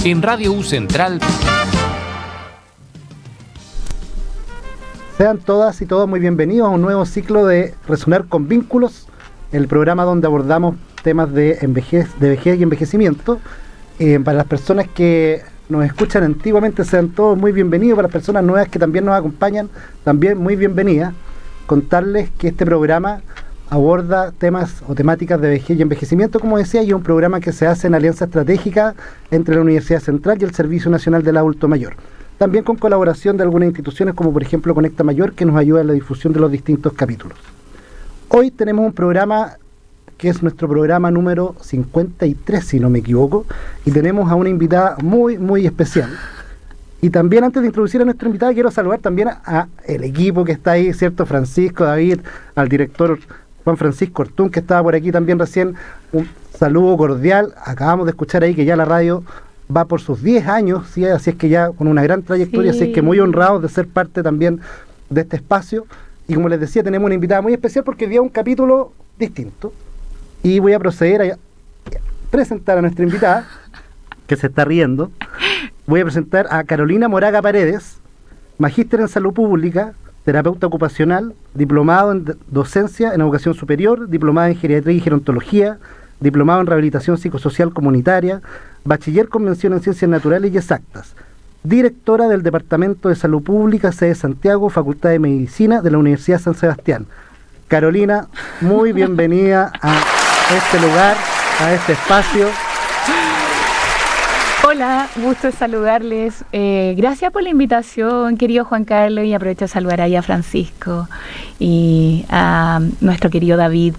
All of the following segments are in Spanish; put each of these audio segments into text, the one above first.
en Radio U Central. Sean todas y todos muy bienvenidos a un nuevo ciclo de Resonar con Vínculos, el programa donde abordamos temas de vejez y envejecimiento. Para las personas que nos escuchan antiguamente, sean todos muy bienvenidos. Para las personas nuevas que también nos acompañan, también muy bienvenidas. Contarles que este programa aborda temas o temáticas de vejez y envejecimiento, como decía, y es un programa que se hace en alianza estratégica entre la Universidad Central y el Servicio Nacional del Adulto Mayor. También con colaboración de algunas instituciones como por ejemplo Conecta Mayor, que nos ayuda en la difusión de los distintos capítulos. Hoy tenemos un programa que es nuestro programa número 53, si no me equivoco, y tenemos a una invitada muy, muy especial. Y también, antes de introducir a nuestra invitada, quiero saludar también a el equipo que está ahí, ¿cierto? Francisco, David, al director Juan Francisco Ortún, que estaba por aquí también recién. Un saludo cordial. Acabamos de escuchar ahí que ya la radio va por sus 10 años, ¿sí? Así es que ya con una gran trayectoria, sí. Así es que muy honrados de ser parte también de este espacio. Y como les decía, tenemos una invitada muy especial porque hoy día un capítulo distinto. Y voy a proceder a presentar a nuestra invitada, que se está riendo. Voy a presentar a Carolina Moraga Paredes, magíster en salud pública, terapeuta ocupacional, diplomado en docencia en educación superior, diplomada en geriatría y gerontología, diplomado en rehabilitación psicosocial comunitaria, bachiller con mención en ciencias naturales y exactas, directora del Departamento de Salud Pública, sede Santiago, Facultad de Medicina de la Universidad San Sebastián. Carolina, muy bienvenida a este lugar, a este espacio. Hola, gusto de saludarles. Gracias por la invitación, querido Juan Carlos, y aprovecho de saludar ahí a Francisco y a nuestro querido David.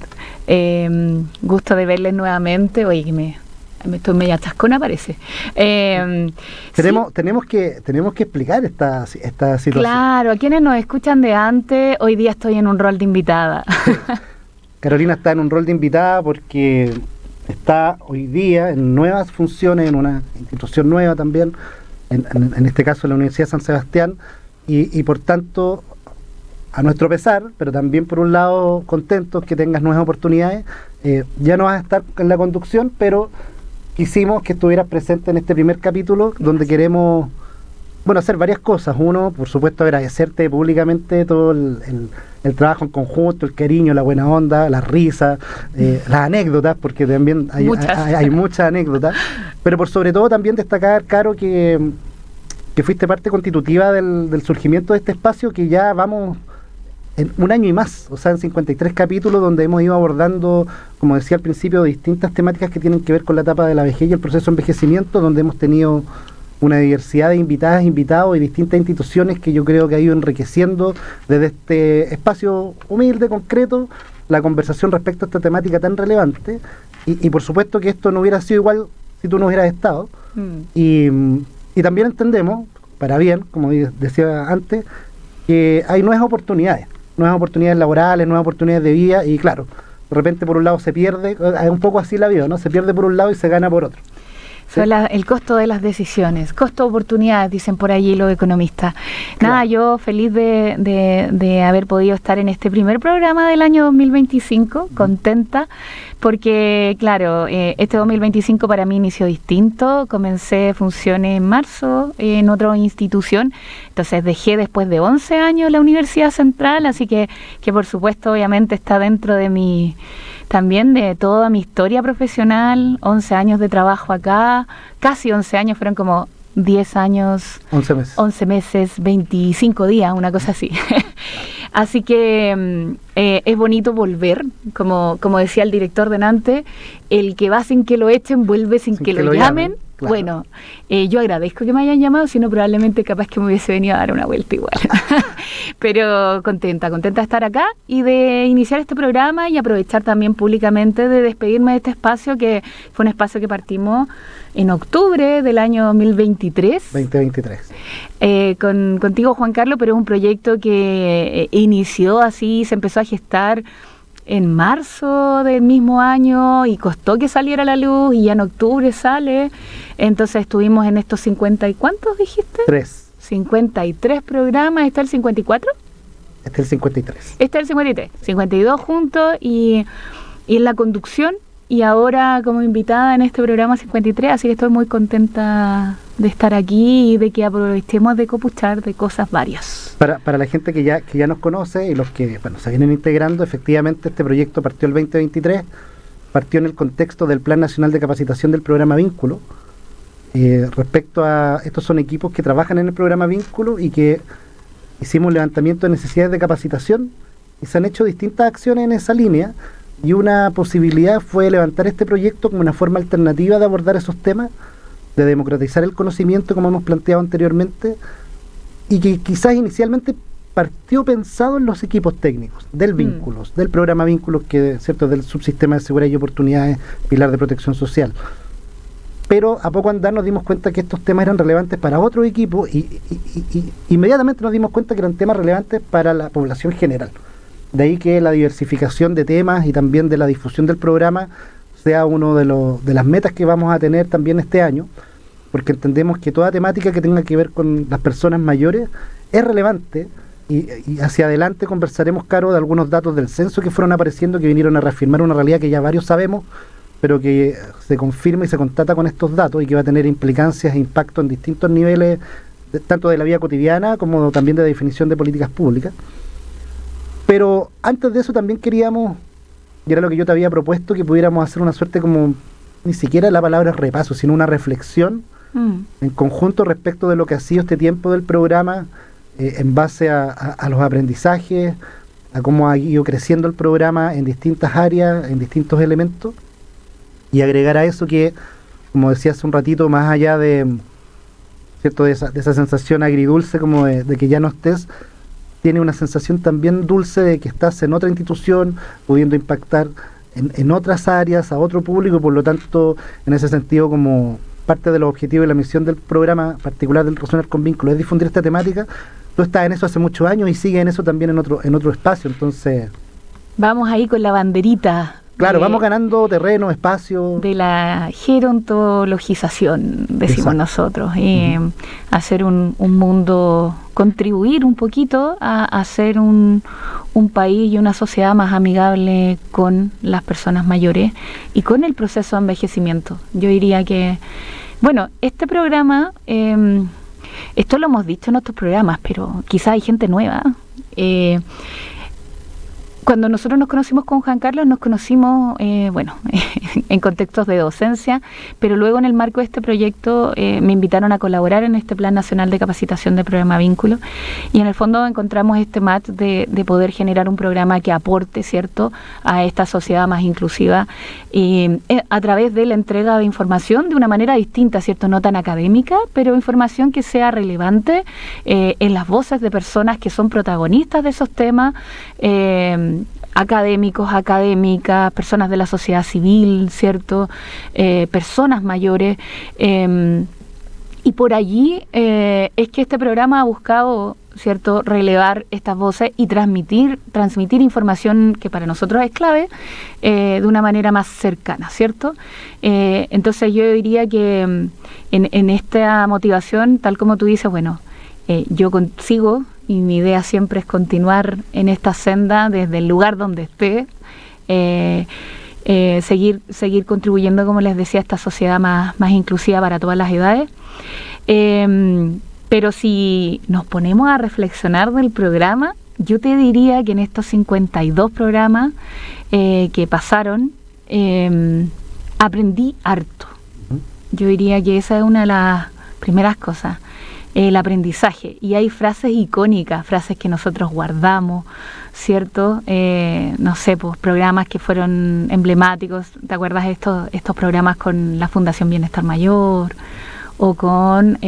Gusto de verles nuevamente. Oye, que me estoy media chascona, parece. Tenemos que explicar esta situación. Claro, a quienes nos escuchan de antes, hoy día estoy en un rol de invitada. Sí. Carolina está en un rol de invitada porque está hoy día en nuevas funciones, en una institución nueva también, en este caso la Universidad San Sebastián, y por tanto, a nuestro pesar, pero también por un lado contentos que tengas nuevas oportunidades. Ya no vas a estar en la conducción, pero quisimos que estuvieras presente en este primer capítulo, donde queremos hacer varias cosas. Uno, por supuesto, agradecerte públicamente todo el trabajo en conjunto, el cariño, la buena onda, la risa, las anécdotas, porque también hay muchas anécdotas, pero por sobre todo también destacar, Caro, que fuiste parte constitutiva del surgimiento de este espacio, que ya vamos en un año y más, o sea, en 53 capítulos, donde hemos ido abordando, como decía al principio, distintas temáticas que tienen que ver con la etapa de la vejez y el proceso de envejecimiento, donde hemos tenido una diversidad de invitadas, invitados y distintas instituciones que yo creo que ha ido enriqueciendo desde este espacio humilde, concreto, la conversación respecto a esta temática tan relevante. Y por supuesto que esto no hubiera sido igual si tú no hubieras estado. Y también entendemos, para bien, como decía antes, que hay nuevas oportunidades laborales, nuevas oportunidades de vida, y claro, de repente por un lado se pierde, es un poco así la vida, ¿no? Se pierde por un lado y se gana por otro. El costo de las decisiones, costo de oportunidades, dicen por allí los economistas. Claro. Nada, yo feliz de haber podido estar en este primer programa del año 2025, contenta, porque claro, este 2025 para mí inició distinto. Comencé funciones en marzo en otra institución, entonces dejé después de 11 años la Universidad Central, así que por supuesto obviamente está dentro de también de toda mi historia profesional, 11 años de trabajo acá, casi 11 años, fueron como 10 años, 11 meses, 25 días, una cosa así. Así que es bonito volver, como decía el director delante, el que va sin que lo echen, vuelve sin que lo llamen. Claro. Bueno, yo agradezco que me hayan llamado, si no probablemente capaz que me hubiese venido a dar una vuelta igual. Pero contenta de estar acá y de iniciar este programa y aprovechar también públicamente de despedirme de este espacio, que fue un espacio que partimos en octubre del año 2023. Contigo, Juan Carlos, pero es un proyecto que inició así, se empezó a gestar en marzo del mismo año y costó que saliera a la luz, y ya en octubre sale. Entonces estuvimos en estos 50 y ¿cuántos dijiste? 53 programas. ¿Está el 54? Este es el 53. Este es el 53. 52 juntos y en la conducción y ahora como invitada en este programa 53, así que estoy muy contenta de estar aquí y de que aprovechemos de copuchar de cosas varias. Para la gente que ya nos conoce y los que se vienen integrando, efectivamente este proyecto partió el 2023, partió en el contexto del Plan Nacional de Capacitación del Programa Vínculo. Respecto a, estos son equipos que trabajan en el Programa Vínculo y que hicimos un levantamiento de necesidades de capacitación y se han hecho distintas acciones en esa línea, y una posibilidad fue levantar este proyecto como una forma alternativa de abordar esos temas, de democratizar el conocimiento como hemos planteado anteriormente, y que quizás inicialmente partió pensado en los equipos técnicos del Vínculos, del Programa Vínculos, que cierto, del Subsistema de Seguridad y Oportunidades, Pilar de Protección Social. Pero a poco andar nos dimos cuenta que estos temas eran relevantes para otros equipos y inmediatamente nos dimos cuenta que eran temas relevantes para la población general. De ahí que la diversificación de temas y también de la difusión del programa sea uno de las metas que vamos a tener también este año, porque entendemos que toda temática que tenga que ver con las personas mayores es relevante, y hacia adelante conversaremos, Caro, de algunos datos del censo que fueron apareciendo, que vinieron a reafirmar una realidad que ya varios sabemos, pero que se confirma y se constata con estos datos y que va a tener implicancias e impacto en distintos niveles, tanto de la vida cotidiana como también de definición de políticas públicas. Pero antes de eso también queríamos, y era lo que yo te había propuesto, que pudiéramos hacer una suerte como, ni siquiera la palabra repaso, sino una reflexión en conjunto respecto de lo que ha sido este tiempo del programa, en base a los aprendizajes, a cómo ha ido creciendo el programa en distintas áreas, en distintos elementos, y agregar a eso que, como decía hace un ratito, más allá de, ¿cierto?, de esa sensación agridulce como de que ya no estés, tiene una sensación también dulce de que estás en otra institución, pudiendo impactar en otras áreas, a otro público, y por lo tanto, en ese sentido, como parte de los objetivos y la misión del programa particular del Resonar con Vínculos es difundir esta temática. Tú estás en eso hace muchos años y sigues en eso también en otro espacio, entonces... Vamos ahí con la banderita. Claro, vamos ganando terreno, espacio. De la gerontologización, decimos nosotros, y hacer un mundo, contribuir un poquito a hacer un país y una sociedad más amigable con las personas mayores y con el proceso de envejecimiento. Yo diría que, bueno, este programa, esto lo hemos dicho en otros programas, pero quizás hay gente nueva. Cuando nosotros nos conocimos con Juan Carlos, nos conocimos, en contextos de docencia, pero luego en el marco de este proyecto me invitaron a colaborar en este Plan Nacional de Capacitación del Programa Vínculo, y en el fondo encontramos este match de poder generar un programa que aporte, ¿cierto?, a esta sociedad más inclusiva, y a través de la entrega de información de una manera distinta, ¿cierto?, no tan académica, pero información que sea relevante en las voces de personas que son protagonistas de esos temas, académicos, académicas, personas de la sociedad civil, ¿cierto?, personas mayores, y por allí es que este programa ha buscado, ¿cierto?, relevar estas voces y transmitir información que para nosotros es clave, de una manera más cercana, ¿cierto? Entonces yo diría que en esta motivación, tal como tú dices, bueno, yo sigo, y mi idea siempre es continuar en esta senda desde el lugar donde esté, seguir contribuyendo, como les decía, a esta sociedad más inclusiva para todas las edades. Pero si nos ponemos a reflexionar del programa, yo te diría que en estos 52 programas que pasaron, aprendí harto. Yo diría que esa es una de las primeras cosas. El aprendizaje, y hay frases icónicas, frases que nosotros guardamos, ¿cierto? No sé, pues programas que fueron emblemáticos. ¿Te acuerdas de estos programas con la Fundación Bienestar Mayor o con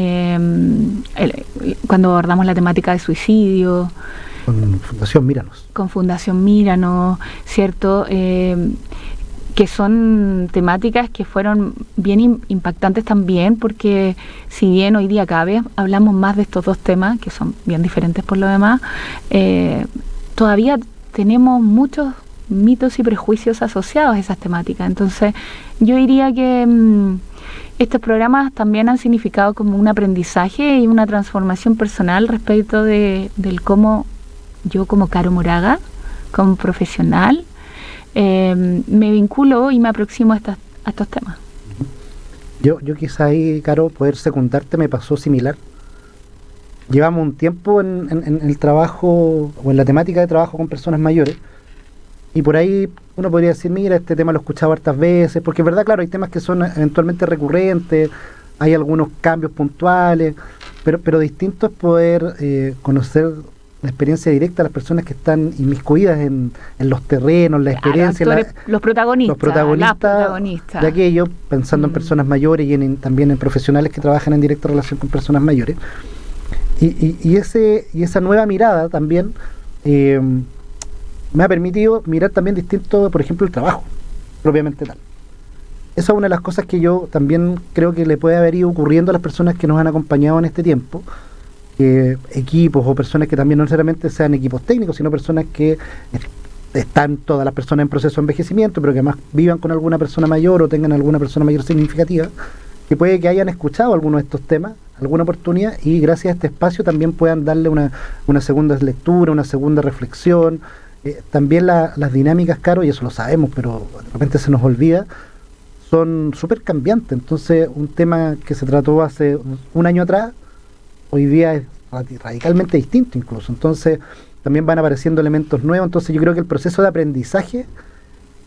cuando abordamos la temática de suicidio? Con Fundación Míranos. Con Fundación Míranos, ¿cierto? Que son temáticas que fueron bien impactantes también, porque si bien hoy día cada vez hablamos más de estos dos temas, que son bien diferentes por lo demás, todavía tenemos muchos mitos y prejuicios asociados a esas temáticas. Entonces yo diría que estos programas también han significado como un aprendizaje y una transformación personal respecto del cómo yo, como Caro Moraga, como profesional, me vinculo y me aproximo a estos temas. Yo quizá ahí, Caro, poder secundarte me pasó similar. Llevamos un tiempo en el trabajo o en la temática de trabajo con personas mayores, y por ahí uno podría decir, mira, este tema lo he escuchado hartas veces, porque es verdad, claro, hay temas que son eventualmente recurrentes, hay algunos cambios puntuales, pero distinto es poder conocer la experiencia directa de las personas que están inmiscuidas en los terrenos, la experiencia, los protagonistas de aquello, pensando en personas mayores y también en profesionales que trabajan en directa relación con personas mayores. Y esa nueva mirada también me ha permitido mirar también distinto, por ejemplo, el trabajo, propiamente tal. Esa es una de las cosas que yo también creo que le puede haber ido ocurriendo a las personas que nos han acompañado en este tiempo, equipos o personas que también no necesariamente sean equipos técnicos, sino personas que están todas las personas en proceso de envejecimiento, pero que además vivan con alguna persona mayor o tengan alguna persona mayor significativa, que puede que hayan escuchado algunos de estos temas, alguna oportunidad, y gracias a este espacio también puedan darle una segunda lectura, una segunda reflexión. También las dinámicas, Caro, y eso lo sabemos, pero de repente se nos olvida, son súper cambiantes. Entonces, un tema que se trató hace un año atrás, hoy día es radicalmente distinto incluso. Entonces, también van apareciendo elementos nuevos. Entonces, yo creo que el proceso de aprendizaje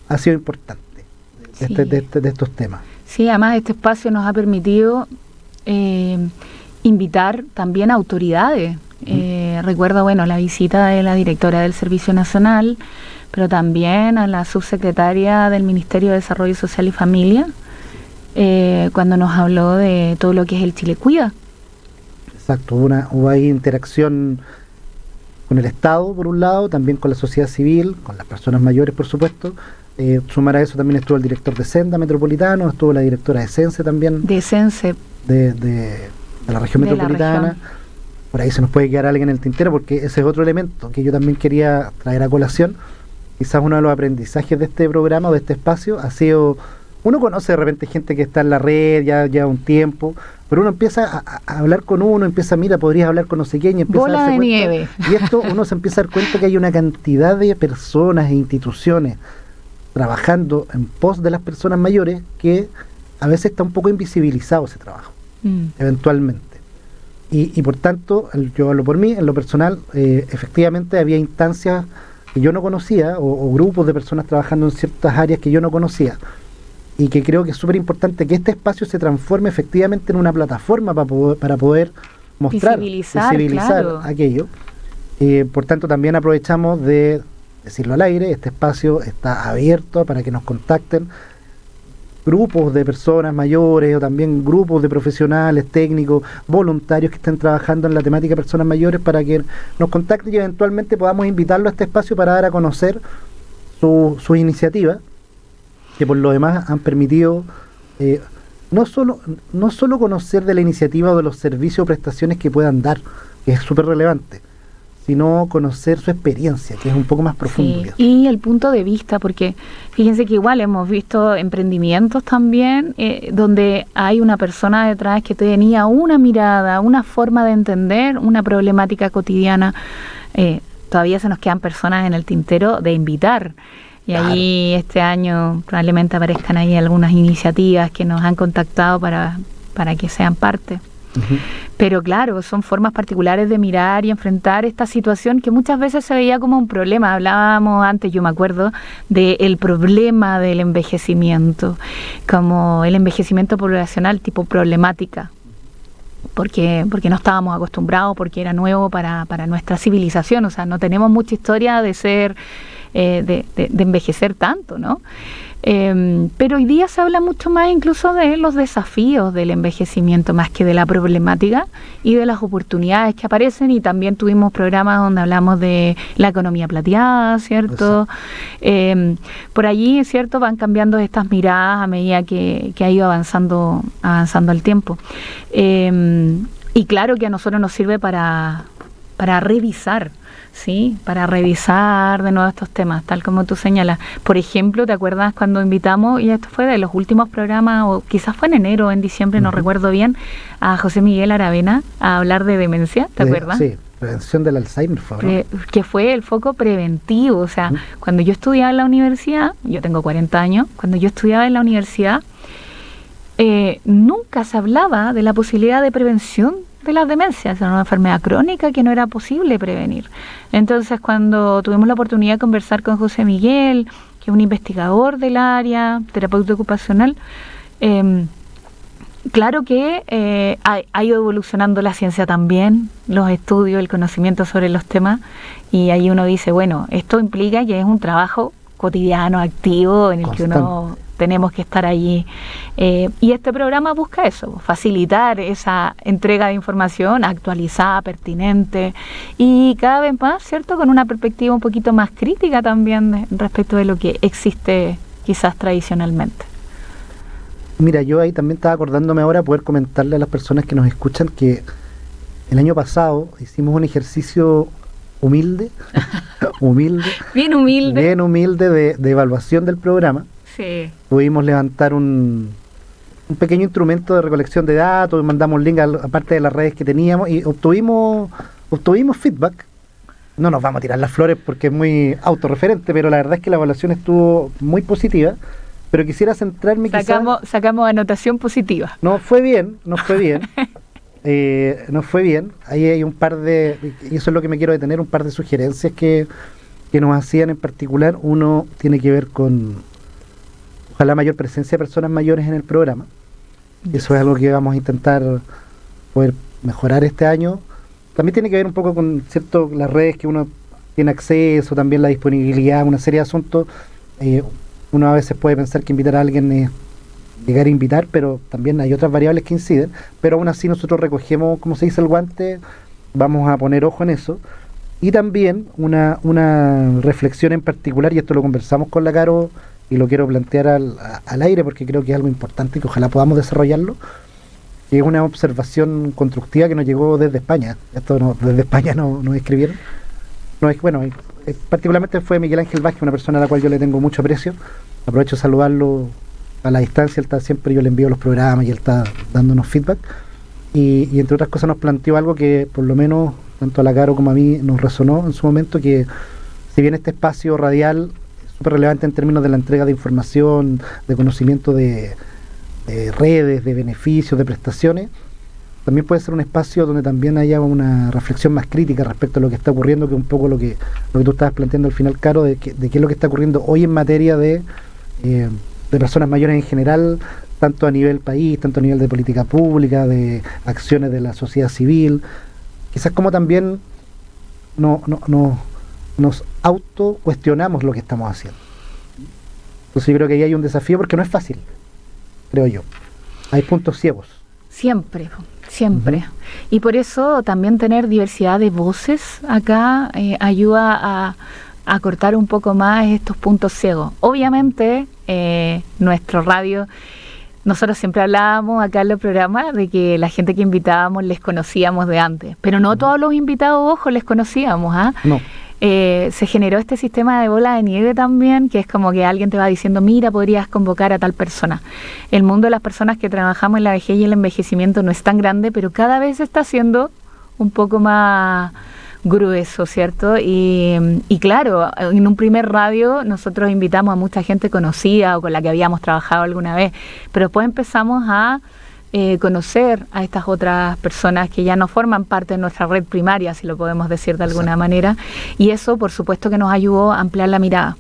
ha sido importante de estos temas. Sí, además este espacio nos ha permitido invitar también a autoridades. Recuerdo, la visita de la directora del Servicio Nacional, pero también a la subsecretaria del Ministerio de Desarrollo Social y Familia, cuando nos habló de todo lo que es el Chile Cuida. Exacto, hubo ahí interacción con el Estado, por un lado, también con la sociedad civil, con las personas mayores, por supuesto. Sumar a eso también estuvo el director de Senda Metropolitano, estuvo la directora de Sense también. De Sense. De la región metropolitana. Por ahí se nos puede quedar alguien en el tintero, porque ese es otro elemento que yo también quería traer a colación. Quizás uno de los aprendizajes de este programa o de este espacio ha sido, uno conoce de repente gente que está en la red ya un tiempo, pero uno empieza a hablar con uno, mira, podrías hablar con no sé quién, y empieza bola a darse de cuenta, nieve. Y esto uno se empieza a dar cuenta que hay una cantidad de personas e instituciones trabajando en pos de las personas mayores que a veces está un poco invisibilizado ese trabajo, eventualmente. Y por tanto, yo hablo por mí, en lo personal, efectivamente había instancias que yo no conocía, o grupos de personas trabajando en ciertas áreas que yo no conocía, y que creo que es súper importante que este espacio se transforme efectivamente en una plataforma para poder mostrar, visibilizar claro, aquello. Por tanto, también aprovechamos de decirlo al aire, este espacio está abierto para que nos contacten grupos de personas mayores o también grupos de profesionales, técnicos, voluntarios que estén trabajando en la temática de personas mayores, para que nos contacten y eventualmente podamos invitarlo a este espacio para dar a conocer sus iniciativas, que por lo demás han permitido no solo conocer de la iniciativa o de los servicios o prestaciones que puedan dar, que es súper relevante, sino conocer su experiencia, que es un poco más profundo. Sí, y el punto de vista, porque fíjense que igual hemos visto emprendimientos también, donde hay una persona detrás que tenía una mirada, una forma de entender una problemática cotidiana. Todavía se nos quedan personas en el tintero de invitar. Y claro, ahí este año probablemente aparezcan ahí algunas iniciativas que nos han contactado para que sean parte. Pero claro, son formas particulares de mirar y enfrentar esta situación que muchas veces se veía como un problema. Hablábamos antes, yo me acuerdo, del problema del envejecimiento, como el envejecimiento poblacional tipo problemática, porque no estábamos acostumbrados, porque era nuevo para nuestra civilización. O sea, no tenemos mucha historia de ser de envejecer tanto, ¿no? Pero hoy día se habla mucho más incluso de los desafíos del envejecimiento, más que de la problemática y de las oportunidades que aparecen. Y también tuvimos programas donde hablamos de la economía plateada, ¿cierto? Por allí, ¿cierto?, van cambiando estas miradas a medida que ha ido avanzando el tiempo. Y claro que a nosotros nos sirve para revisar, ¿sí? Para revisar de nuevo estos temas, tal como tú señalas. Por ejemplo, ¿te acuerdas cuando invitamos, y esto fue de los últimos programas, o quizás fue en enero o en diciembre, no recuerdo bien, a José Miguel Aravena a hablar de demencia? ¿Te acuerdas? Sí, Prevención del Alzheimer, ¿no? Que fue el foco preventivo. O sea, cuando yo estudiaba en la universidad, yo tengo 40 años, cuando yo estudiaba en la universidad, nunca se hablaba de la posibilidad de prevención de las demencias. Era una enfermedad crónica que no era posible prevenir. Entonces, cuando tuvimos la oportunidad de conversar con José Miguel, que es un investigador del área, terapeuta ocupacional, claro que ha ido evolucionando la ciencia también, los estudios, el conocimiento sobre los temas, y ahí uno dice, bueno, esto implica que es un trabajo cotidiano, activo, en el que uno tenemos que estar allí. Y este programa busca eso, facilitar esa entrega de información actualizada, pertinente, y cada vez más, ¿cierto?, con una perspectiva un poquito más crítica también respecto de lo que existe quizás tradicionalmente. Mira, yo ahí también estaba acordándome ahora poder comentarle a las personas que nos escuchan que el año pasado hicimos un ejercicio humilde, bien humilde de evaluación del programa. Sí. Pudimos levantar un pequeño instrumento de recolección de datos, mandamos link aparte de las redes que teníamos y obtuvimos feedback. No nos vamos a tirar las flores porque es muy autorreferente, pero la verdad es que la evaluación estuvo muy positiva. Pero quisiera centrarme Sacamos anotación positiva. No fue bien. Ahí hay un par de, y eso es lo que me quiero detener, un par de sugerencias que nos hacían en particular. Uno tiene que ver con, ojalá, mayor presencia de personas mayores en el programa. Eso es algo que vamos a intentar poder mejorar este año. También tiene que ver un poco con las redes que uno tiene acceso, también la disponibilidad, una serie de asuntos. Uno a veces puede pensar que invitar a alguien es llegar a invitar, pero también hay otras variables que inciden, pero aún así nosotros recogemos, como se dice, el guante, vamos a poner ojo en eso. Y también una reflexión en particular, y esto lo conversamos con la Caro y lo quiero plantear al aire porque creo que es algo importante y que ojalá podamos desarrollarlo, que es una observación constructiva que nos llegó desde España. Desde España nos escribieron. Particularmente fue Miguel Ángel Vázquez, una persona a la cual yo le tengo mucho aprecio. Aprovecho de saludarlo a la distancia. Él está siempre, yo le envío los programas y él está dándonos feedback. Y entre otras cosas nos planteó algo que por lo menos tanto a la Caro como a mí nos resonó en su momento, que si bien este espacio radial es súper relevante en términos de la entrega de información, de conocimiento de redes, de beneficios, de prestaciones, también puede ser un espacio donde también haya una reflexión más crítica respecto a lo que está ocurriendo, que es un poco lo que tú estabas planteando al final, Caro, de qué es lo que está ocurriendo hoy en materia de personas mayores en general, tanto a nivel país, tanto a nivel de política pública, de acciones de la sociedad civil. Quizás como también nos autocuestionamos lo que estamos haciendo. Entonces yo creo que ahí hay un desafío porque no es fácil, creo yo. Hay puntos ciegos. Siempre. Y por eso también tener diversidad de voces acá ayuda a cortar un poco más estos puntos ciegos. Obviamente, nuestro radio, nosotros siempre hablábamos acá en los programas de que la gente que invitábamos les conocíamos de antes, pero no todos los invitados, ojo, les conocíamos, ¿ah? No. Se generó este sistema de bola de nieve también, que es como que alguien te va diciendo, mira, podrías convocar a tal persona. El mundo de las personas que trabajamos en la vejez y el envejecimiento no es tan grande, pero cada vez se está haciendo un poco más grueso, ¿cierto? Y claro, en un primer radio nosotros invitamos a mucha gente conocida o con la que habíamos trabajado alguna vez, pero después empezamos a conocer a estas otras personas que ya no forman parte de nuestra red primaria, si lo podemos decir de alguna manera, y eso por supuesto que nos ayudó a ampliar la mirada,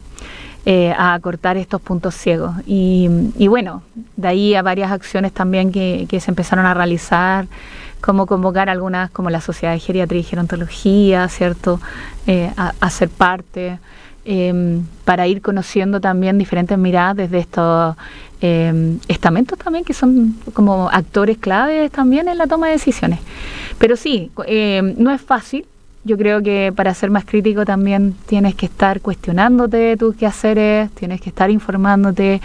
a cortar estos puntos ciegos, y bueno, de ahí a varias acciones también que se empezaron a realizar, como convocar algunas como la Sociedad de Geriatría y Gerontología, ¿cierto?, a ser parte, para ir conociendo también diferentes miradas desde estos estamentos también, que son como actores claves también en la toma de decisiones. Pero sí, no es fácil. Yo creo que para ser más crítico también tienes que estar cuestionándote tus quehaceres, tienes que estar informándote,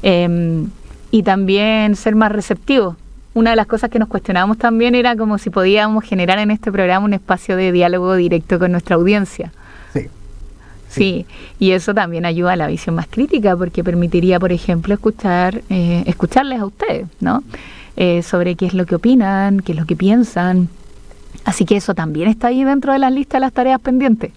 y también ser más receptivo. Una de las cosas que nos cuestionábamos también era como si podíamos generar en este programa un espacio de diálogo directo con nuestra audiencia. Sí, y eso también ayuda a la visión más crítica, porque permitiría, por ejemplo, escucharles a ustedes, ¿no? Sobre qué es lo que opinan, qué es lo que piensan, Así que eso también está ahí dentro de la lista de las tareas pendientes.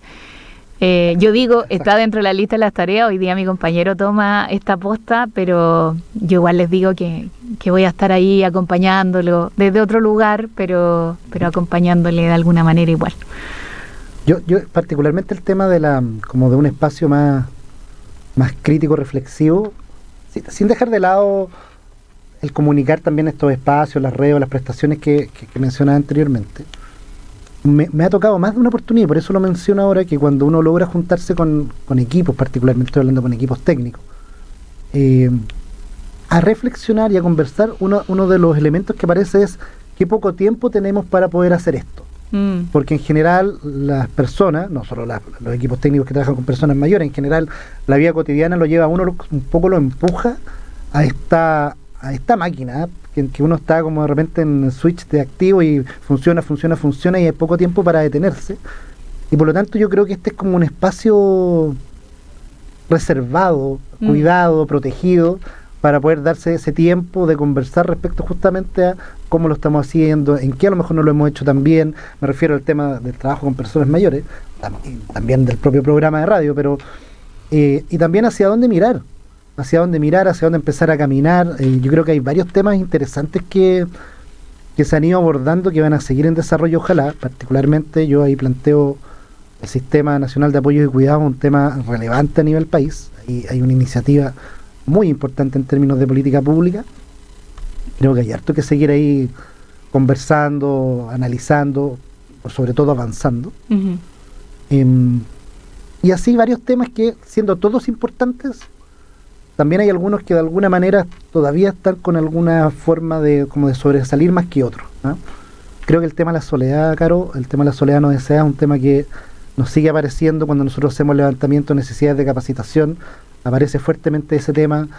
Yo digo, está dentro de la lista de las tareas. Hoy día mi compañero toma esta posta, pero yo igual les digo que voy a estar ahí acompañándolo desde otro lugar, pero acompañándole de alguna manera igual. Yo particularmente el tema de como de un espacio más crítico, reflexivo, sin dejar de lado el comunicar también estos espacios, las redes, las prestaciones que mencionaba anteriormente. Me ha tocado más de una oportunidad, por eso lo menciono ahora, que cuando uno logra juntarse con equipos, particularmente estoy hablando con equipos técnicos, a reflexionar y a conversar, uno de los elementos que aparece es qué poco tiempo tenemos para poder hacer esto. Porque en general las personas, no solo los equipos técnicos que trabajan con personas mayores, en general la vida cotidiana lo lleva a uno, un poco lo empuja a esta máquina, que uno está como de repente en el switch de activo y funciona y hay poco tiempo para detenerse. Y por lo tanto yo creo que este es como un espacio reservado, cuidado, protegido, para poder darse ese tiempo de conversar respecto justamente a cómo lo estamos haciendo, en qué a lo mejor no lo hemos hecho tan bien. Me refiero al tema del trabajo con personas mayores, también del propio programa de radio, pero y también hacia dónde mirar, hacia dónde empezar a caminar. Yo creo que hay varios temas interesantes que se han ido abordando, que van a seguir en desarrollo, ojalá. Particularmente yo ahí planteo el Sistema Nacional de Apoyo y Cuidado, un tema relevante a nivel país. Hay una iniciativa muy importante en términos de política pública. Creo que hay harto que seguir ahí conversando, analizando, o sobre todo avanzando. Y así varios temas que, siendo todos importantes, también hay algunos que de alguna manera todavía están con alguna forma de sobresalir más que otros, ¿no? Creo que el tema de la soledad, Caro, el tema de la soledad no deseada, es un tema que nos sigue apareciendo cuando nosotros hacemos levantamiento de necesidades de capacitación. Aparece fuertemente ese tema,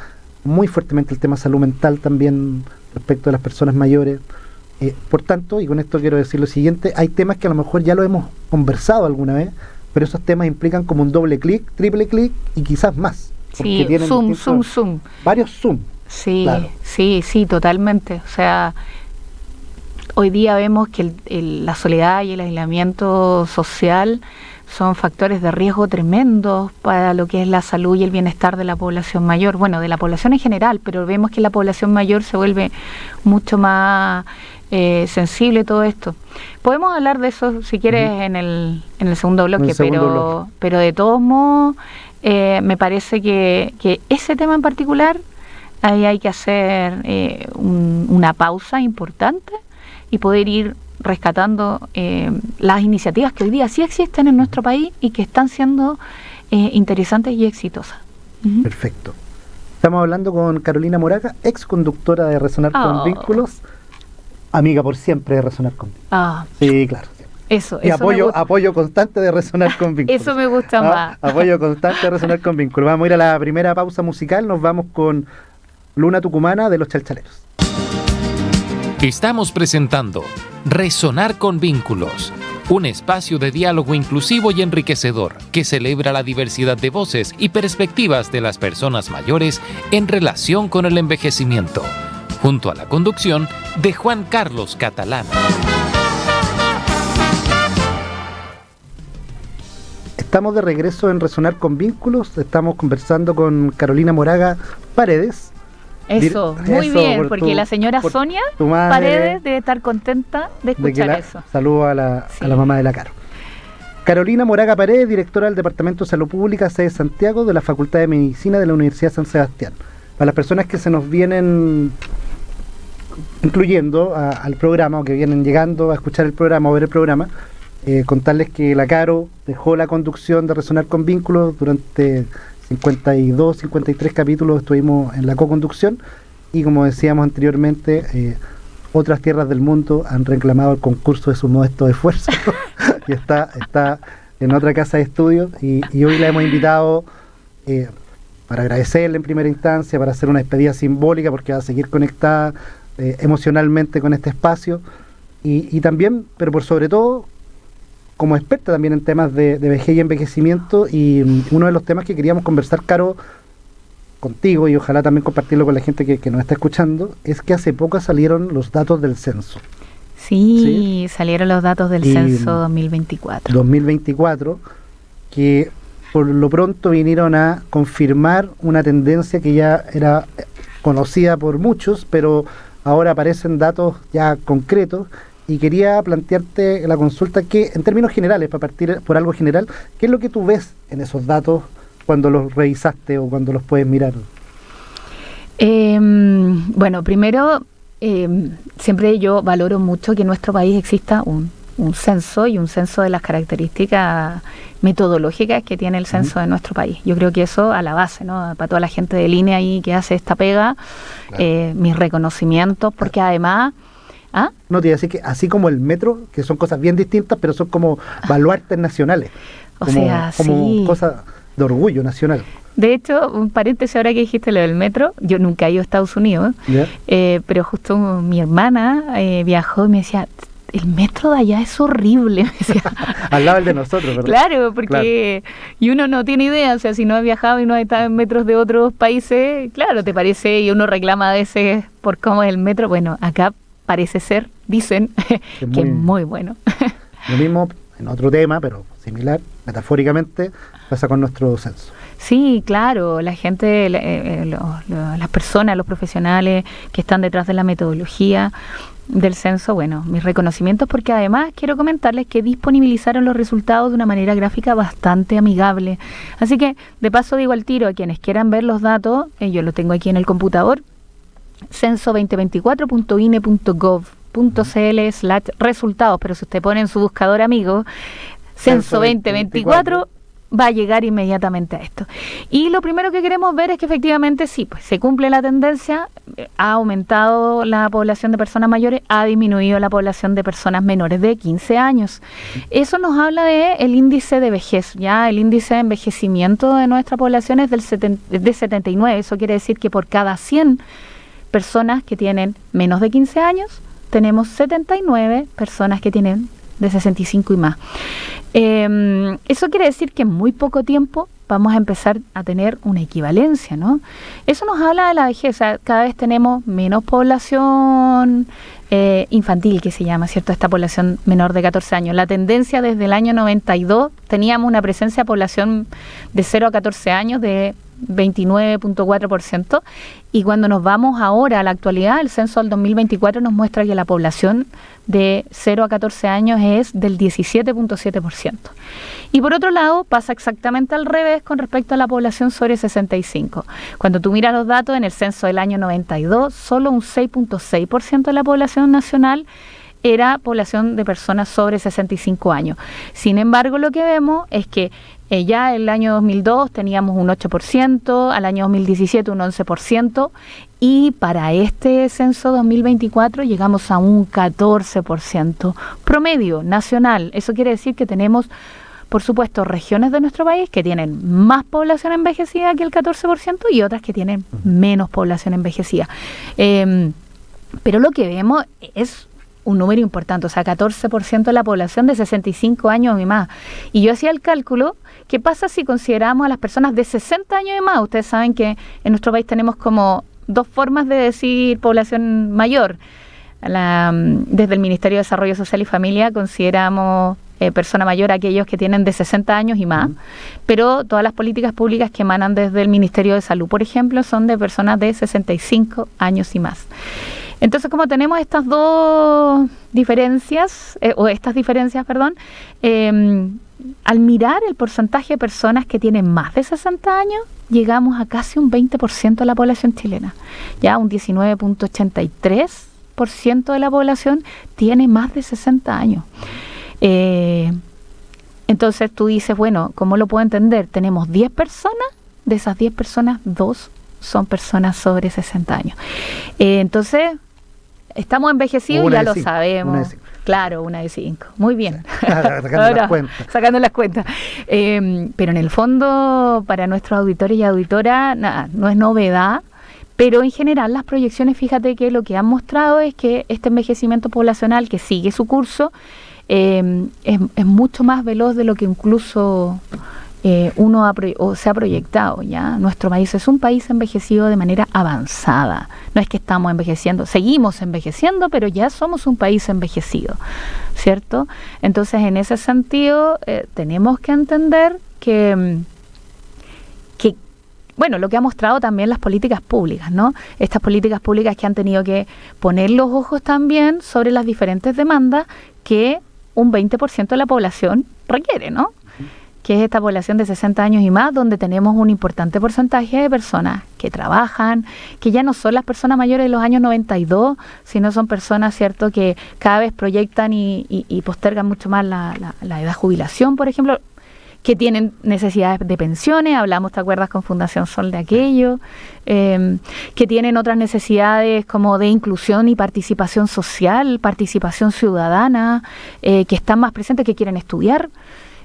muy fuertemente el tema salud mental también respecto de las personas mayores. Por tanto, y con esto quiero decir lo siguiente, hay temas que a lo mejor ya lo hemos conversado alguna vez, pero esos temas implican como un doble clic, triple clic y quizás más. Sí, zoom. Varios zoom. Sí, claro. sí, totalmente. O sea, hoy día vemos que la soledad y el aislamiento social son factores de riesgo tremendos para lo que es la salud y el bienestar de la población mayor, bueno, de la población en general, pero vemos que la población mayor se vuelve mucho más sensible a todo esto. Podemos hablar de eso, si quieres, en el segundo bloque, pero de todos modos, me parece que ese tema en particular, ahí hay que hacer una pausa importante y poder ir rescatando las iniciativas que hoy día sí existen en nuestro país y que están siendo interesantes y exitosas. Perfecto. Estamos hablando con Carolina Moraga, ex conductora de Resonar con Vínculos, amiga por siempre de Resonar con Vínculos. Sí, claro. Eso y apoyo constante de Resonar con Vínculos. Eso me gusta más. Apoyo constante de Resonar con Vínculos. Vamos a ir a la primera pausa musical, nos vamos con Luna Tucumana de los Chalchaleros. Estamos presentando Resonar con Vínculos, un espacio de diálogo inclusivo y enriquecedor que celebra la diversidad de voces y perspectivas de las personas mayores en relación con el envejecimiento, junto a la conducción de Juan Carlos Catalán. Estamos de regreso en Resonar con Vínculos, estamos conversando con Carolina Moraga Paredes. Eso, muy bien, porque la señora Sonia Paredes debe estar contenta de escuchar eso. Saludo a la mamá de la Caro. Carolina Moraga Paredes, directora del Departamento de Salud Pública, sede Santiago, de la Facultad de Medicina de la Universidad de San Sebastián. Para las personas que se nos vienen incluyendo al programa, o que vienen llegando a escuchar el programa o ver el programa, contarles que la Caro dejó la conducción de Resonar con Vínculos durante 52, 53 capítulos estuvimos en la co-conducción y, como decíamos anteriormente, otras tierras del mundo han reclamado el concurso de su modesto esfuerzo y está en otra casa de estudios y hoy la hemos invitado para agradecerle en primera instancia, para hacer una despedida simbólica porque va a seguir conectada emocionalmente con este espacio y también, pero por sobre todo, como experta también en temas de vejez y envejecimiento, y uno de los temas que queríamos conversar, Caro, contigo, y ojalá también compartirlo con la gente que nos está escuchando, es que hace poco salieron los datos del censo. Sí, salieron los datos del censo 2024. 2024, que por lo pronto vinieron a confirmar una tendencia que ya era conocida por muchos, pero ahora aparecen datos ya concretos. Y quería plantearte la consulta que, en términos generales, para partir por algo general, ¿qué es lo que tú ves en esos datos cuando los revisaste o cuando los puedes mirar? Bueno, primero, siempre yo valoro mucho que en nuestro país exista un censo, y un censo de las características metodológicas que tiene el censo de nuestro país. Yo creo que eso a la base, ¿no? Para toda la gente de línea ahí que hace esta pega, claro. Mis reconocimientos, porque además... ¿Ah? No, te iba a decir que así como el metro, que son cosas bien distintas, pero son como baluartes nacionales. Como cosas de orgullo nacional. De hecho, un paréntesis ahora que dijiste lo del metro, yo nunca he ido a Estados Unidos, pero justo mi hermana viajó y me decía, el metro de allá es horrible. Me decía. Al lado del de nosotros, ¿verdad? Claro, porque y uno no tiene idea, o sea, si no has viajado y no has estado en metros de otros países, claro, te parece, y uno reclama a veces por cómo es el metro. Bueno, acá parece ser, dicen, que es muy bueno. Lo mismo en otro tema, pero similar, metafóricamente, pasa con nuestro censo. Sí, claro, la gente, las personas, los profesionales que están detrás de la metodología del censo, bueno, mis reconocimientos, porque además quiero comentarles que disponibilizaron los resultados de una manera gráfica bastante amigable. Así que, de paso digo al tiro, a quienes quieran ver los datos, yo lo tengo aquí en el computador, censo2024.ine.gov.cl/resultados, pero si usted pone en su buscador amigo censo 2024 va a llegar inmediatamente a esto. Y lo primero que queremos ver es que efectivamente sí, pues se cumple la tendencia, ha aumentado la población de personas mayores, ha disminuido la población de personas menores de 15 años. Eso nos habla de el índice de vejez, ya el índice de envejecimiento de nuestra población es de 79, eso quiere decir que por cada 100 personas que tienen menos de 15 años, tenemos 79 personas que tienen de 65 y más. Eso quiere decir que en muy poco tiempo vamos a empezar a tener una equivalencia, ¿no? Eso nos habla de la vejez, o sea, cada vez tenemos menos población infantil, que se llama, ¿cierto? Esta población menor de 14 años. La tendencia desde el año 92, teníamos una presencia de población de 0 a 14 años de 29.4%, y cuando nos vamos ahora a la actualidad, el censo del 2024 nos muestra que la población de 0 a 14 años es del 17.7%. Y por otro lado, pasa exactamente al revés con respecto a la población sobre 65. Cuando tú miras los datos en el censo del año 92, solo un 6.6% de la población nacional era población de personas sobre 65 años. Sin embargo, lo que vemos es que ya el año 2002 teníamos un 8%, al año 2017 un 11%, y para este censo 2024 llegamos a un 14% promedio nacional. Eso quiere decir que tenemos, por supuesto, regiones de nuestro país que tienen más población envejecida que el 14% y otras que tienen menos población envejecida. Pero lo que vemos es un número importante, o sea, 14% de la población de 65 años y más. Y yo hacía el cálculo, ¿qué pasa si consideramos a las personas de 60 años y más? Ustedes saben que en nuestro país tenemos como dos formas de decir población mayor. Desde el Ministerio de Desarrollo Social y Familia consideramos persona mayor a aquellos que tienen de 60 años y más, pero todas las políticas públicas que emanan desde el Ministerio de Salud, por ejemplo, son de personas de 65 años y más. Entonces, como tenemos estas dos diferencias, al mirar el porcentaje de personas que tienen más de 60 años, llegamos a casi un 20% de la población chilena. Ya un 19.83% de la población tiene más de 60 años. Entonces tú dices, bueno, ¿cómo lo puedo entender? Tenemos 10 personas, de esas 10 personas, 2 son personas sobre 60 años. Entonces, estamos envejecidos, ya lo sabemos. Claro, una de 5. Muy bien. Sacando las cuentas. Pero en el fondo, para nuestros auditores y auditoras, nada, no es novedad. Pero en general las proyecciones, fíjate que lo que han mostrado es que este envejecimiento poblacional que sigue su curso es mucho más veloz de lo que incluso se ha proyectado, ¿ya? Nuestro país es un país envejecido de manera avanzada. No es que estamos envejeciendo, seguimos envejeciendo, pero ya somos un país envejecido, ¿cierto? Entonces, en ese sentido, tenemos que entender que bueno, lo que ha mostrado también las políticas públicas, ¿no? Estas políticas públicas que han tenido que poner los ojos también sobre las diferentes demandas que un 20% de la población requiere, ¿no? Que es esta población de 60 años y más, donde tenemos un importante porcentaje de personas que trabajan, que ya no son las personas mayores de los años 92, sino son personas, ¿cierto?, que cada vez proyectan y postergan mucho más la edad de jubilación, por ejemplo, que tienen necesidades de pensiones, hablamos, ¿te acuerdas con Fundación Sol de aquello? Que tienen otras necesidades como de inclusión y participación social, participación ciudadana, que están más presentes, que quieren estudiar,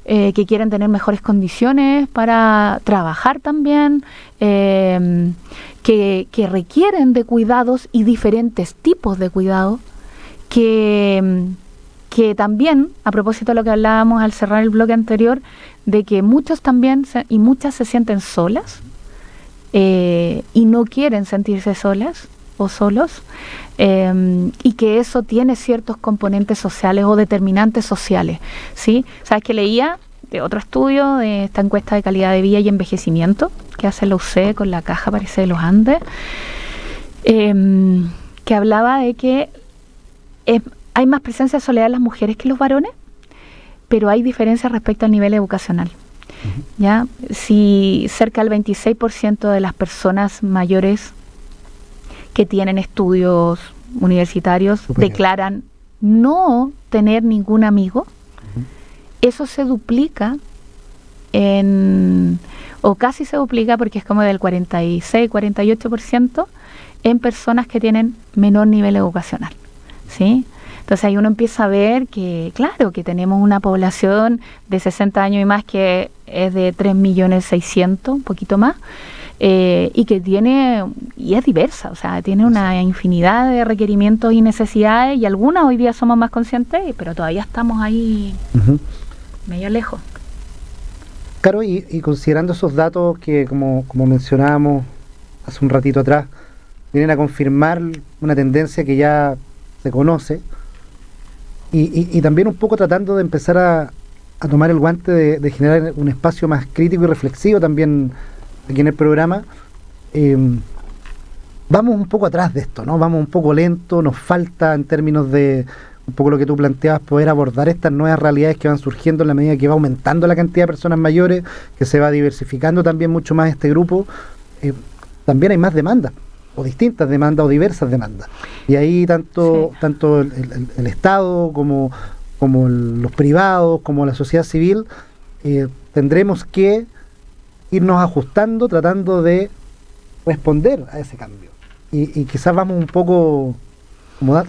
que quieren tener mejores condiciones para trabajar también, que requieren de cuidados y diferentes tipos de cuidados, que también, a propósito de lo que hablábamos al cerrar el bloque anterior, de que muchos también y muchas se sienten solas y no quieren sentirse solas o solos, y que eso tiene ciertos componentes sociales o determinantes sociales, ¿sí? ¿Sabes qué leía? De otro estudio de esta encuesta de calidad de vida y envejecimiento que hace la UC con la Caja, parece, de los Andes, que hablaba de que hay más presencia de soledad en las mujeres que los varones, pero hay diferencias respecto al nivel educacional. ¿Ya? Si cerca del 26% de las personas mayores que tienen estudios universitarios declaran no tener ningún amigo, eso se duplica o casi se duplica, porque es como del 46, 48% en personas que tienen menor nivel educacional, ¿sí? Entonces ahí uno empieza a ver que, claro, que tenemos una población de 60 años y más que es de 3.600.000, un poquito más, y que es diversa, o sea, tiene una infinidad de requerimientos y necesidades, y algunas hoy día somos más conscientes, pero todavía estamos ahí medio lejos. Claro, y considerando esos datos que, como mencionábamos hace un ratito atrás, vienen a confirmar una tendencia que ya se conoce, y también un poco tratando de empezar a tomar el guante de generar un espacio más crítico y reflexivo también aquí en el programa. Vamos un poco atrás de esto, ¿no? Vamos un poco lento, nos falta en términos de un poco lo que tú planteabas, poder abordar estas nuevas realidades que van surgiendo en la medida que va aumentando la cantidad de personas mayores, que se va diversificando también mucho más este grupo. También hay más demandas, o distintas demandas, o diversas demandas. Y ahí tanto el Estado como los privados, como la sociedad civil, tendremos que irnos ajustando, tratando de responder a ese cambio. Y quizás vamos un poco,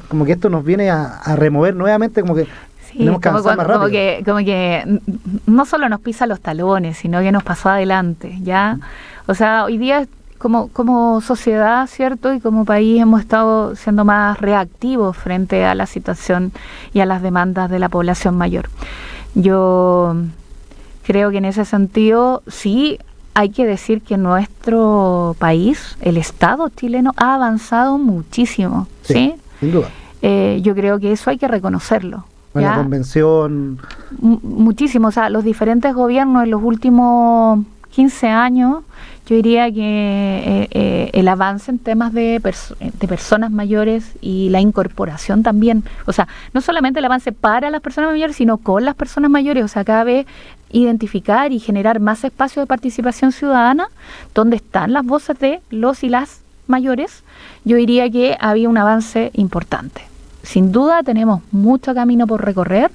como que esto nos viene a remover nuevamente, como que tenemos que avanzar más rápido. Como que no solo nos pisa los talones, sino que nos pasó adelante, ¿ya? O sea, hoy día como sociedad, ¿cierto? Y como país hemos estado siendo más reactivos frente a la situación y a las demandas de la población mayor. Yo creo que en ese sentido sí hay que decir que nuestro país, el Estado chileno, ha avanzado muchísimo, ¿sí? Sin duda. Yo creo que eso hay que reconocerlo. Bueno, la convención. Muchísimo, o sea, los diferentes gobiernos en los últimos 15 años, yo diría que el avance en temas de personas mayores y la incorporación también, o sea, no solamente el avance para las personas mayores, sino con las personas mayores, o sea, cada vez identificar y generar más espacios de participación ciudadana donde están las voces de los y las mayores. Yo diría que había un avance importante. Sin duda tenemos mucho camino por recorrer,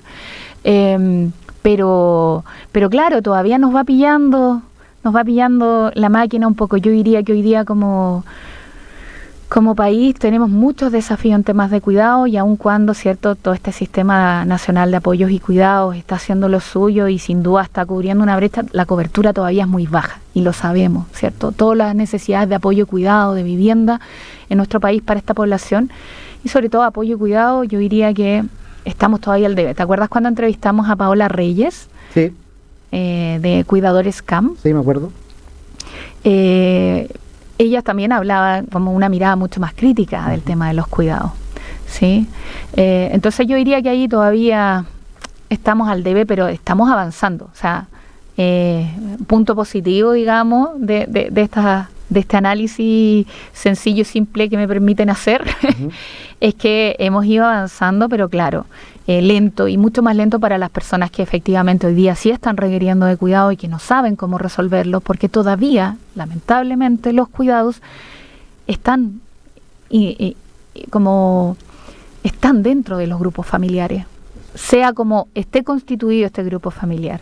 pero claro, todavía nos va pillando la máquina un poco. Yo diría que hoy día como país tenemos muchos desafíos en temas de cuidado, y aun cuando, cierto, todo este sistema nacional de apoyos y cuidados está haciendo lo suyo y sin duda está cubriendo una brecha, la cobertura todavía es muy baja, y lo sabemos, cierto. Todas las necesidades de apoyo y cuidado, de vivienda en nuestro país para esta población, y sobre todo apoyo y cuidado, yo diría que estamos todavía al debe. ¿Te acuerdas cuando entrevistamos a Paola Reyes? Sí. de cuidadores CAM. Sí, me acuerdo. Ella también hablaba como una mirada mucho más crítica del tema de los cuidados, ¿sí? Entonces yo diría que ahí todavía estamos al debe, pero estamos avanzando. O sea, punto positivo, digamos, de este análisis sencillo y simple que me permiten hacer, es que hemos ido avanzando, pero claro, lento y mucho más lento para las personas que efectivamente hoy día sí están requiriendo de cuidado y que no saben cómo resolverlo, porque todavía, lamentablemente, los cuidados están como están dentro de los grupos familiares, sea como esté constituido este grupo familiar.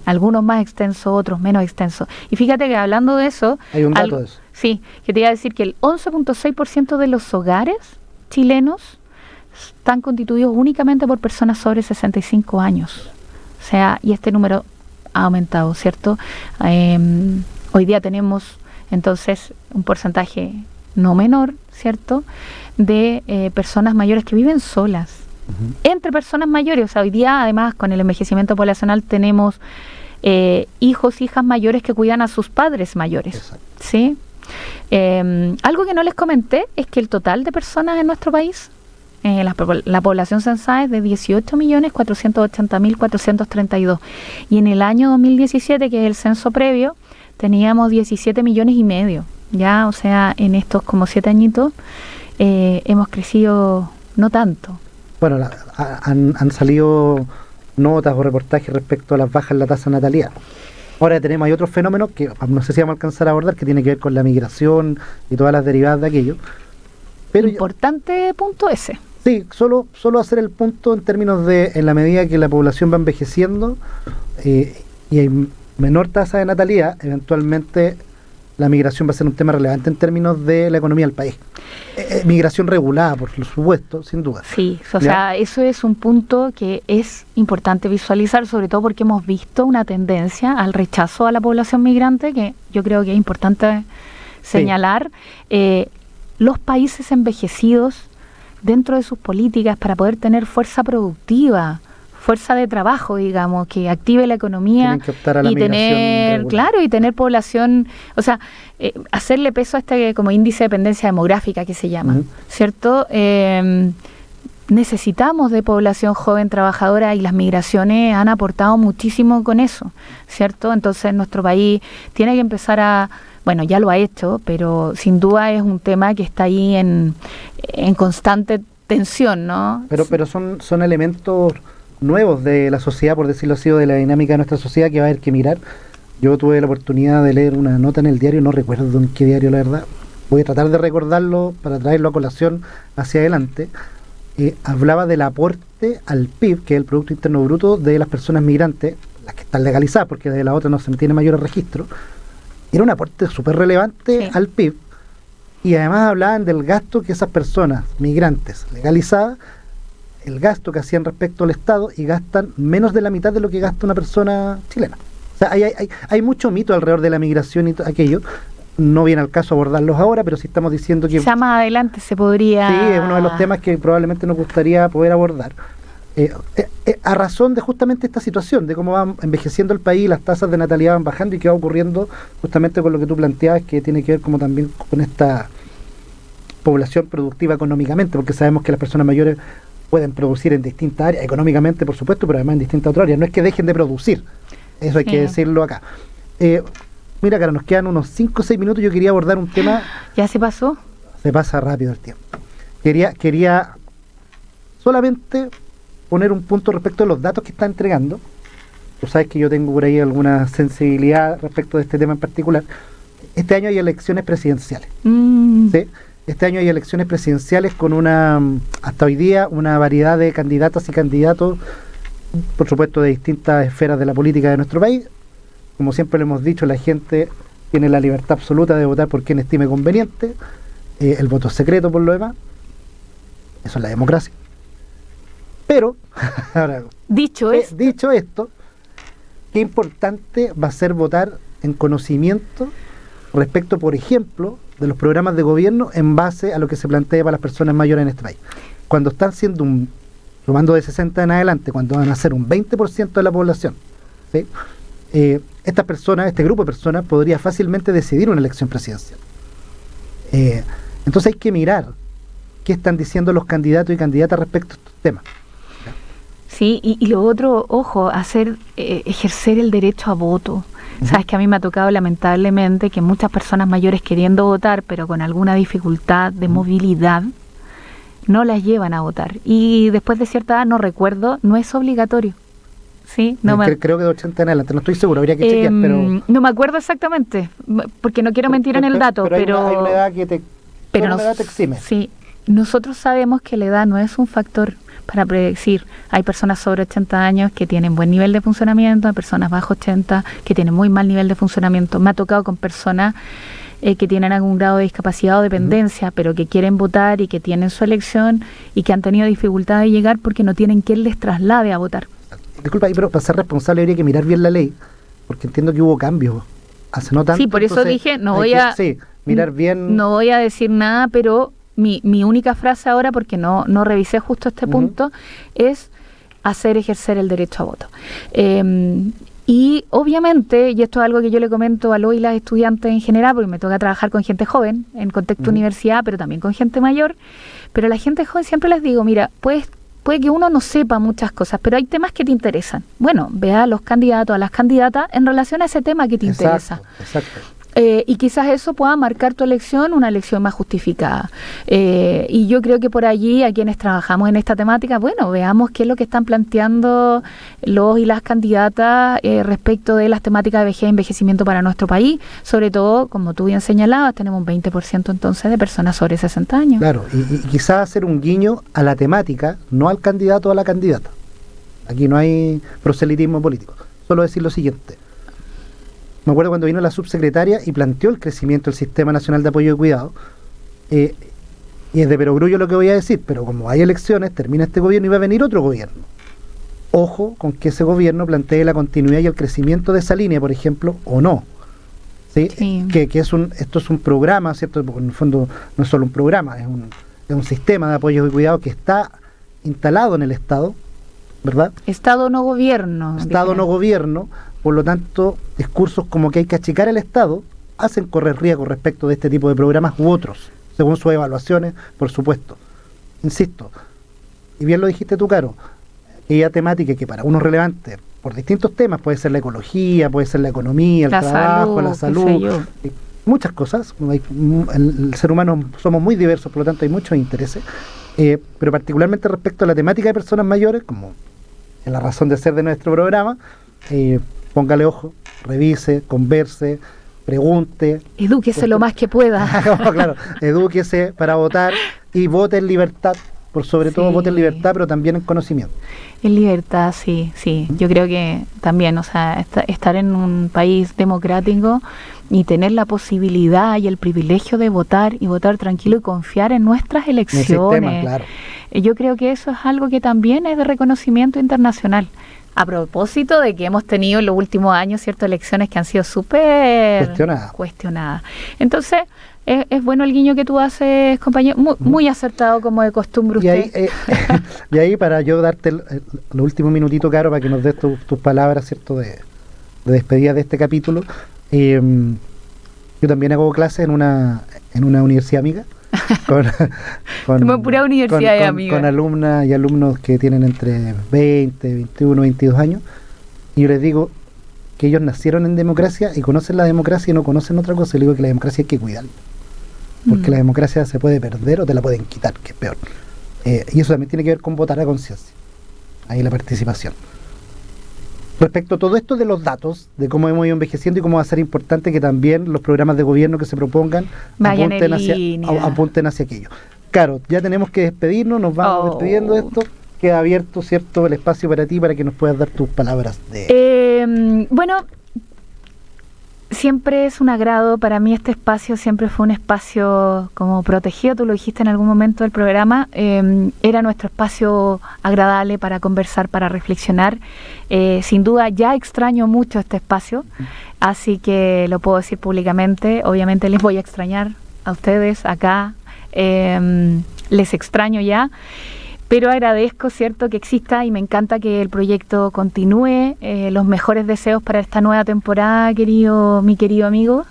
Algunos más extensos, otros menos extensos. Y fíjate que hablando de eso... Hay un dato de eso. Sí, que te iba a decir que el 11.6% de los hogares chilenos están constituidos únicamente por personas sobre 65 años. O sea, y este número ha aumentado, ¿cierto? Hoy día tenemos entonces un porcentaje no menor, ¿cierto?, de personas mayores que viven solas. Entre personas mayores, o sea, hoy día además con el envejecimiento poblacional tenemos hijos, hijas mayores que cuidan a sus padres mayores. Exacto. ¿Sí? Algo que no les comenté es que el total de personas en nuestro país, la población censada es de 18.480.432 y en el año 2017, que es el censo previo, teníamos 17 millones y medio. Ya, o sea, en estos como 7 añitos hemos crecido no tanto. Bueno, han salido notas o reportajes respecto a las bajas en la tasa de natalidad. Ahora hay otros fenómenos que no sé si vamos a alcanzar a abordar, que tiene que ver con la migración y todas las derivadas de aquello. Pero importante punto ese. Sí, solo hacer el punto en términos de, en la medida que la población va envejeciendo y hay menor tasa de natalidad, eventualmente la migración va a ser un tema relevante en términos de la economía del país. Migración regulada, por supuesto, sin duda. Sí, o sea, eso es un punto que es importante visualizar, sobre todo porque hemos visto una tendencia al rechazo a la población migrante, que yo creo que es importante señalar. Los países envejecidos, dentro de sus políticas, para poder tener fuerza productiva, fuerza de trabajo, digamos, que active la economía y tener, claro, y tener población, o sea, hacerle peso a este como índice de dependencia demográfica que se llama, ¿cierto? Necesitamos de población joven trabajadora y las migraciones han aportado muchísimo con eso, ¿cierto? Entonces nuestro país tiene que empezar a, bueno, ya lo ha hecho, pero sin duda es un tema que está ahí en constante tensión, ¿no? Pero son elementos nuevos de la sociedad, por decirlo así, o de la dinámica de nuestra sociedad, que va a haber que mirar. Yo tuve la oportunidad de leer una nota en el diario, no recuerdo en qué diario, la verdad. Voy a tratar de recordarlo para traerlo a colación hacia adelante. Hablaba del aporte al PIB, que es el Producto Interno Bruto, de las personas migrantes, las que están legalizadas, porque de la otra no se tiene mayores registros. Era un aporte súper relevante al PIB, y además hablaban del gasto que esas personas migrantes legalizadas, el gasto que hacían respecto al Estado, y gastan menos de la mitad de lo que gasta una persona chilena. O sea, hay mucho mito alrededor de la migración y aquello. No viene al caso abordarlos ahora, pero sí estamos diciendo que... Quizá más adelante se podría... Sí, es uno de los temas que probablemente nos gustaría poder abordar. A razón de justamente esta situación, de cómo va envejeciendo el país, las tasas de natalidad van bajando y qué va ocurriendo justamente con lo que tú planteabas, que tiene que ver como también con esta población productiva económicamente, porque sabemos que las personas mayores pueden producir en distintas áreas, económicamente por supuesto, pero además en distintas otras áreas. No es que dejen de producir, eso hay que decirlo acá. Mira, Cara, nos quedan unos 5 o 6 minutos. Yo quería abordar un tema... ¿Ya se pasó? Se pasa rápido el tiempo. Quería solamente poner un punto respecto a los datos que está entregando. Tú sabes que yo tengo por ahí alguna sensibilidad respecto de este tema en particular. Este año hay elecciones presidenciales. ¿Sí? Este año hay elecciones presidenciales con hasta hoy día, una variedad de candidatas y candidatos, por supuesto, de distintas esferas de la política de nuestro país. Como siempre le hemos dicho, la gente tiene la libertad absoluta de votar por quien estime conveniente. El voto es secreto por lo demás. Eso es la democracia. Pero, ahora, dicho esto, qué importante va a ser votar en conocimiento respecto, por ejemplo, de los programas de gobierno en base a lo que se plantea para las personas mayores en este país. Cuando están siendo tomando de 60 en adelante, cuando van a ser un 20% de la población, ¿sí? estas personas, este grupo de personas, podría fácilmente decidir una elección presidencial. Entonces hay que mirar qué están diciendo los candidatos y candidatas respecto a estos temas. Sí, y lo otro, ojo, ejercer el derecho a voto. Sabes que a mí me ha tocado lamentablemente que muchas personas mayores queriendo votar, pero con alguna dificultad de movilidad, no las llevan a votar. Y después de cierta edad, no recuerdo, no es obligatorio. ¿Sí? Creo que de 80 en adelante, no estoy seguro, habría que chequear, pero... No me acuerdo exactamente, porque no quiero mentir en el dato, pero... Hay una edad que te exime. Sí, nosotros sabemos que la edad no es un factor para predecir. Hay personas sobre 80 años que tienen buen nivel de funcionamiento, hay personas bajo 80 que tienen muy mal nivel de funcionamiento. Me ha tocado con personas que tienen algún grado de discapacidad o dependencia, pero que quieren votar y que tienen su elección y que han tenido dificultad de llegar porque no tienen quien les traslade a votar. Disculpa, pero para ser responsable habría que mirar bien la ley, porque entiendo que hubo cambios hace no tanto. Sí, por eso dije, mirar bien. No voy a decir nada, pero mi única frase ahora, porque no revisé justo este punto, es ejercer el derecho a voto. Y obviamente, y esto es algo que yo le comento a los y las estudiantes en general, porque me toca trabajar con gente joven, en contexto universidad, pero también con gente mayor, pero a la gente joven siempre les digo, mira, puede que uno no sepa muchas cosas, pero hay temas que te interesan. Bueno, ve a los candidatos, a las candidatas en relación a ese tema que te interesa. Exacto. Y quizás eso pueda marcar tu elección, una elección más justificada. Y yo creo que por allí, a quienes trabajamos en esta temática, bueno, veamos qué es lo que están planteando los y las candidatas respecto de las temáticas de vejez y envejecimiento para nuestro país. Sobre todo, como tú bien señalabas, tenemos un 20% entonces de personas sobre 60 años. Claro, y quizás hacer un guiño a la temática, no al candidato o a la candidata. Aquí no hay proselitismo político. Solo decir lo siguiente. Me acuerdo cuando vino la subsecretaria y planteó el crecimiento del Sistema Nacional de Apoyo y Cuidado, y es de perogrullo lo que voy a decir, pero como hay elecciones, termina este gobierno y va a venir otro gobierno. Ojo con que ese gobierno plantee la continuidad y el crecimiento de esa línea, por ejemplo, o no. ¿Sí? Que esto es un programa, ¿cierto? Porque en el fondo no es solo un programa, es un sistema de apoyo y cuidado que está instalado en el Estado, ¿verdad? Estado no gobierno. Estado no gobierno. Por lo tanto, discursos como que hay que achicar el Estado hacen correr riesgo respecto de este tipo de programas u otros, según sus evaluaciones, por supuesto. Insisto, y bien lo dijiste tú, Caro, aquella temática que para uno es relevante por distintos temas, puede ser la ecología, puede ser la economía, el trabajo, la salud, muchas cosas. El ser humano somos muy diversos, por lo tanto hay muchos intereses, pero particularmente respecto a la temática de personas mayores, como es la razón de ser de nuestro programa, póngale ojo, revise, converse, pregunte. Edúquese lo más que pueda. Claro, edúquese para votar y vote en libertad, por sobre todo vote en libertad, pero también en conocimiento. En libertad, sí. Yo creo que también, o sea, estar en un país democrático y tener la posibilidad y el privilegio de votar y votar tranquilo y confiar en nuestras elecciones. En el sistema, claro. Yo creo que eso es algo que también es de reconocimiento internacional. A propósito de que hemos tenido en los últimos años ciertas elecciones que han sido súper cuestionadas. Entonces, es bueno el guiño que tú haces, compañero, muy acertado como de costumbre usted. Y ahí para yo darte el último minutito, Caro, para que nos des tus palabras, ¿cierto?, de despedida de este capítulo. Yo también hago clases en una universidad amiga. Pura universidad de amigos. Con alumnas y alumnos que tienen entre 20, 21, 22 años. Y yo les digo que ellos nacieron en democracia y conocen la democracia y no conocen otra cosa. Y les digo que la democracia hay que cuidarla. Porque la democracia se puede perder o te la pueden quitar, que es peor. Y eso también tiene que ver con votar a conciencia. Ahí la participación. Respecto a todo esto de los datos, de cómo hemos ido envejeciendo y cómo va a ser importante que también los programas de gobierno que se propongan apunten hacia aquello. Claro, ya tenemos que despedirnos, nos vamos despidiendo de esto. Queda abierto, ¿cierto?, el espacio para ti, para que nos puedas dar tus palabras. Bueno, siempre es un agrado, para mí este espacio siempre fue un espacio como protegido, tú lo dijiste en algún momento del programa, era nuestro espacio agradable para conversar, para reflexionar. Sin duda ya extraño mucho este espacio, así que lo puedo decir públicamente. Obviamente les voy a extrañar a ustedes acá, les extraño ya, pero agradezco, ¿cierto?, que exista y me encanta que el proyecto continúe. Los mejores deseos para esta nueva temporada, mi querido amigo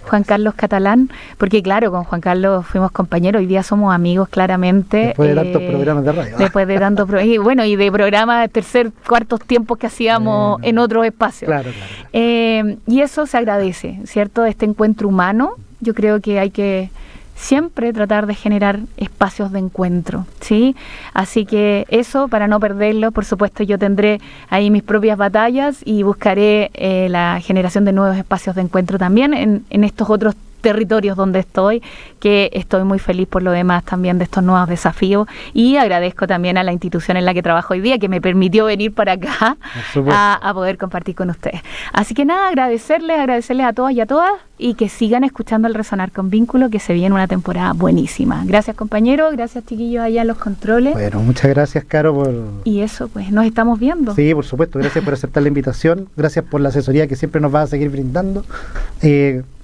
Juan Carlos Catalán, porque claro, con Juan Carlos fuimos compañeros, hoy día somos amigos claramente. Después de tantos programas de radio. Después de tantos y de programas de tercer, cuartos tiempos que hacíamos en otros espacios. Claro. Y eso se agradece, ¿cierto? Este encuentro humano, yo creo que hay que siempre tratar de generar espacios de encuentro, ¿sí? Así que eso, para no perderlo, por supuesto yo tendré ahí mis propias batallas y buscaré la generación de nuevos espacios de encuentro también en estos otros territorios donde estoy, que estoy muy feliz por lo demás también de estos nuevos desafíos, y agradezco también a la institución en la que trabajo hoy día que me permitió venir para acá a poder compartir con ustedes. Así que nada, agradecerles a todos y a todas, y que sigan escuchando el Resonar con Vínculo, que se viene una temporada buenísima. Gracias, compañeros, gracias, chiquillos, allá en los controles. Bueno, muchas gracias, Caro, por... Y eso, pues, nos estamos viendo. Sí, por supuesto, gracias por aceptar la invitación, gracias por la asesoría que siempre nos va a seguir brindando.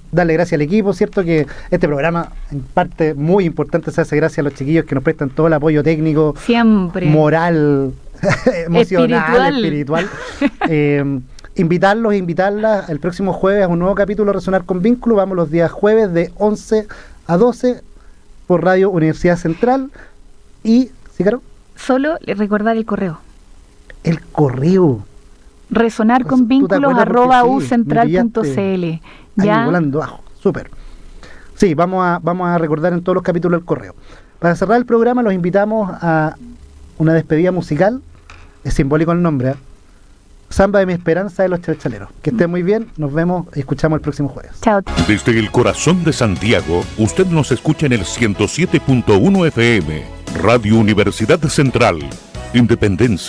Darle gracias al equipo, ¿cierto? Que este programa, en parte muy importante, se hace gracias a los chiquillos que nos prestan todo el apoyo técnico, siempre, moral, emocional, espiritual. Invitarlos e invitarlas el próximo jueves a un nuevo capítulo de Resonar con Vínculo. Vamos los días jueves de 11 a 12 por Radio Universidad Central. Y, ¿sí, Caro? Solo recordar el correo. El correo. resonarconvínculos@ucentral.cl. Ya. Ahí volando abajo, súper. Sí, vamos a recordar en todos los capítulos el correo. Para cerrar el programa los invitamos a una despedida musical. Es simbólico el nombre, ¿eh? Samba de mi esperanza de los Chalchaleros. Que estén muy bien, nos vemos y escuchamos el próximo jueves. Chao. Desde el corazón de Santiago, usted nos escucha en el 107.1 FM, Radio Universidad Central, Independencia,